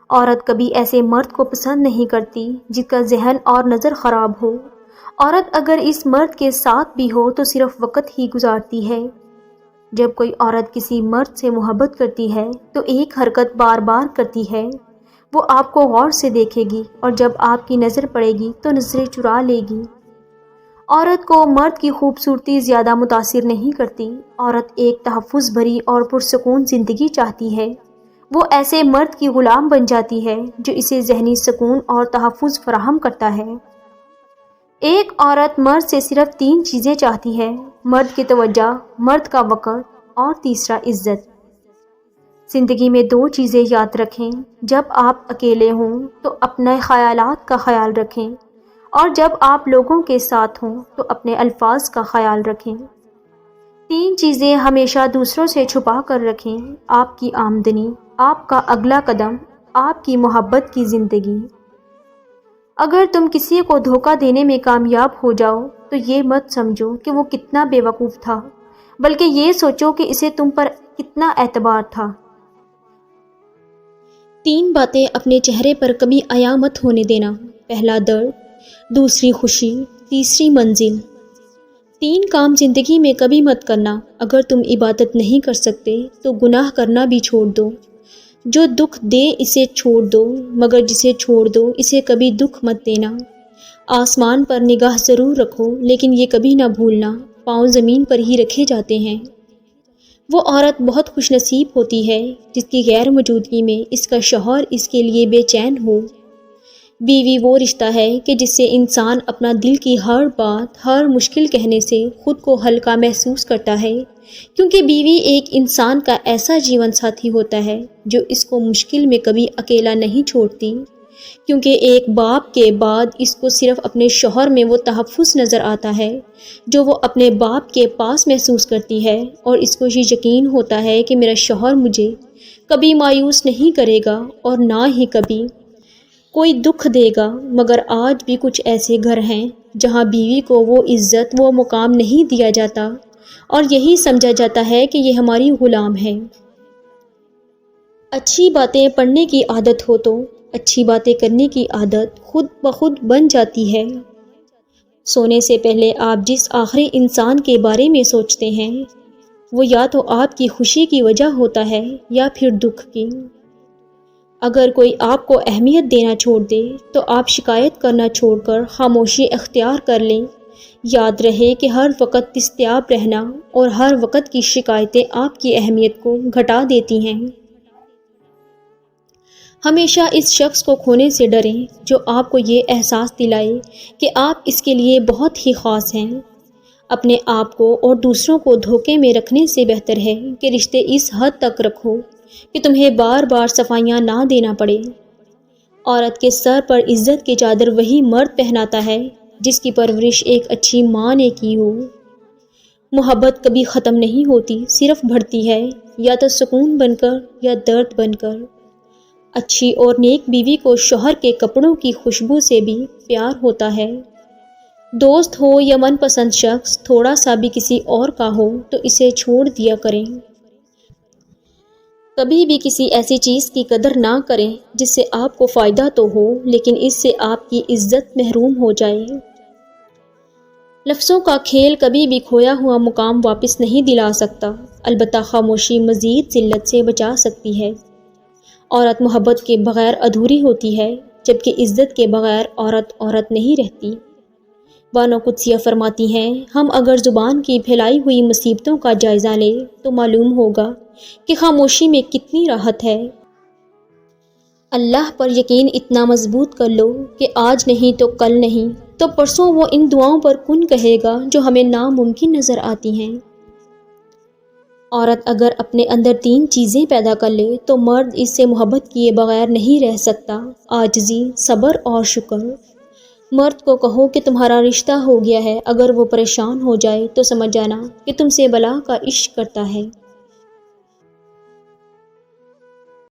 عورت کبھی ایسے مرد کو پسند نہیں کرتی جس کا ذہن اور نظر خراب ہو۔ عورت اگر اس مرد کے ساتھ بھی ہو تو صرف وقت ہی گزارتی ہے۔ جب کوئی عورت کسی مرد سے محبت کرتی ہے تو ایک حرکت بار بار کرتی ہے۔ وہ آپ کو غور سے دیکھے گی اور جب آپ کی نظر پڑے گی تو نظریں چرا لے گی۔ عورت کو مرد کی خوبصورتی زیادہ متاثر نہیں کرتی۔ عورت ایک تحفظ بھری اور پرسکون زندگی چاہتی ہے۔ وہ ایسے مرد کی غلام بن جاتی ہے جو اسے ذہنی سکون اور تحفظ فراہم کرتا ہے۔ ایک عورت مرد سے صرف 3 چیزیں چاہتی ہے: مرد کی توجہ، مرد کا وقت اور تیسرا عزت۔ زندگی میں 2 چیزیں یاد رکھیں: جب آپ اکیلے ہوں تو اپنے خیالات کا خیال رکھیں اور جب آپ لوگوں کے ساتھ ہوں تو اپنے الفاظ کا خیال رکھیں۔ 3 چیزیں ہمیشہ دوسروں سے چھپا کر رکھیں: آپ کی آمدنی، آپ کا اگلا قدم، آپ کی محبت کی زندگی۔ اگر تم کسی کو دھوکہ دینے میں کامیاب ہو جاؤ تو یہ مت سمجھو کہ وہ کتنا بے وقوف تھا، بلکہ یہ سوچو کہ اسے تم پر کتنا اعتبار تھا۔ 3 باتیں اپنے چہرے پر کبھی عیاں مت ہونے دینا: پہلا درد، دوسری خوشی، تیسری منزل۔ 3 کام زندگی میں کبھی مت کرنا۔ اگر تم عبادت نہیں کر سکتے تو گناہ کرنا بھی چھوڑ دو۔ جو دکھ دے اسے چھوڑ دو، مگر جسے چھوڑ دو اسے کبھی دکھ مت دینا۔ آسمان پر نگاہ ضرور رکھو لیکن یہ کبھی نہ بھولنا، پاؤں زمین پر ہی رکھے جاتے ہیں۔ وہ عورت بہت خوش نصیب ہوتی ہے جس کی غیر موجودگی میں اس کا شوہر اس کے لیے بے چین ہو۔ بیوی وہ رشتہ ہے کہ جس سے انسان اپنا دل کی ہر بات، ہر مشکل کہنے سے خود کو ہلکا محسوس کرتا ہے، کیونکہ بیوی ایک انسان کا ایسا جیون ساتھی ہوتا ہے جو اس کو مشکل میں کبھی اکیلا نہیں چھوڑتی، کیونکہ ایک باپ کے بعد اس کو صرف اپنے شوہر میں وہ تحفظ نظر آتا ہے جو وہ اپنے باپ کے پاس محسوس کرتی ہے، اور اس کو یہ یقین ہوتا ہے کہ میرا شوہر مجھے کبھی مایوس نہیں کرے گا اور نہ ہی کبھی کوئی دکھ دے گا۔ مگر آج بھی کچھ ایسے گھر ہیں جہاں بیوی کو وہ عزت، وہ مقام نہیں دیا جاتا اور یہی سمجھا جاتا ہے کہ یہ ہماری غلام ہے۔ اچھی باتیں پڑھنے کی عادت ہو تو اچھی باتیں کرنے کی عادت خود بخود بن جاتی ہے۔ سونے سے پہلے آپ جس آخری انسان کے بارے میں سوچتے ہیں وہ یا تو آپ کی خوشی کی وجہ ہوتا ہے یا پھر دکھ کی۔ اگر کوئی آپ کو اہمیت دینا چھوڑ دے تو آپ شکایت کرنا چھوڑ کر خاموشی اختیار کر لیں۔ یاد رہے کہ ہر وقت دستیاب رہنا اور ہر وقت کی شکایتیں آپ کی اہمیت کو گھٹا دیتی ہیں۔ ہمیشہ اس شخص کو کھونے سے ڈریں جو آپ کو یہ احساس دلائے کہ آپ اس کے لیے بہت ہی خاص ہیں۔ اپنے آپ کو اور دوسروں کو دھوکے میں رکھنے سے بہتر ہے کہ رشتے اس حد تک رکھو کہ تمہیں بار بار صفائیاں نہ دینا پڑے۔ عورت کے سر پر عزت کی چادر وہی مرد پہناتا ہے جس کی پرورش ایک اچھی ماں نے کی ہو۔ محبت کبھی ختم نہیں ہوتی، صرف بڑھتی ہے، یا تو سکون بن کر یا درد بن کر۔ اچھی اور نیک بیوی کو شوہر کے کپڑوں کی خوشبو سے بھی پیار ہوتا ہے۔ دوست ہو یا من پسند شخص تھوڑا سا بھی کسی اور کا ہو تو اسے چھوڑ دیا کریں۔ کبھی بھی کسی ایسی چیز کی قدر نہ کریں جس سے آپ کو فائدہ تو ہو لیکن اس سے آپ کی عزت محروم ہو جائے۔ لفظوں کا کھیل کبھی بھی کھویا ہوا مقام واپس نہیں دلا سکتا، البتہ خاموشی مزید ذلت سے بچا سکتی ہے۔ عورت محبت کے بغیر ادھوری ہوتی ہے، جبکہ عزت کے بغیر عورت عورت نہیں رہتی۔ بانو قدسیہ فرماتی ہیں، ہم اگر زبان کی پھیلائی ہوئی مصیبتوں کا جائزہ لیں تو معلوم ہوگا کہ خاموشی میں کتنی راحت ہے۔ اللہ پر یقین اتنا مضبوط کر لو کہ آج نہیں تو کل نہیں تو پرسوں وہ ان دعاؤں پر کن کہے گا جو ہمیں ناممکن نظر آتی ہیں۔ عورت اگر اپنے اندر 3 چیزیں پیدا کر لے تو مرد اس سے محبت کیے بغیر نہیں رہ سکتا: عاجزی، صبر اور شکر۔ مرد کو کہو کہ تمہارا رشتہ ہو گیا ہے، اگر وہ پریشان ہو جائے تو سمجھ جانا کہ تم سے بلا کا عشق کرتا ہے۔